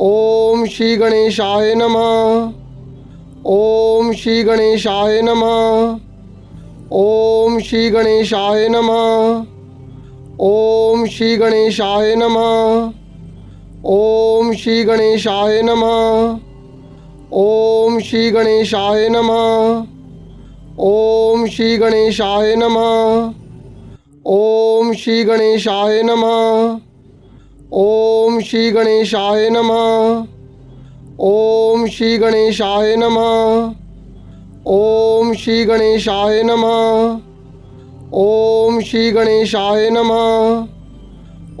ओम श्री गणेशाय नमः। ओम श्री गणेशाय नमः। ओम श्री गणेशाय नमः। ओम श्री गणेशाय नमः। ओम श्री गणेशाय नमः। ओम श्री गणेशाय नमः। ओम श्री गणेशाय नमः। ओम श्री गणेशाय नमः। ओम श्री गणेशाय नमः। ओम श्री गणेशाय नमः। ओम श्री गणेशाय नमः। ओम श्री गणेशाय नमः।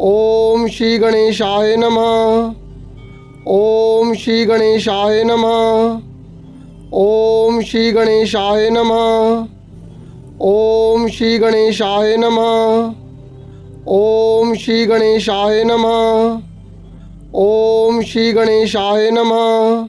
ओम श्री गणेशाय नमः। ओम श्री गणेशाय नमः। ओम श्री गणेशाय नमः। ओम श्री गणेशाय नमः। ओम श्री गणेशाय नमः। ओम श्री गणेशाय नमः।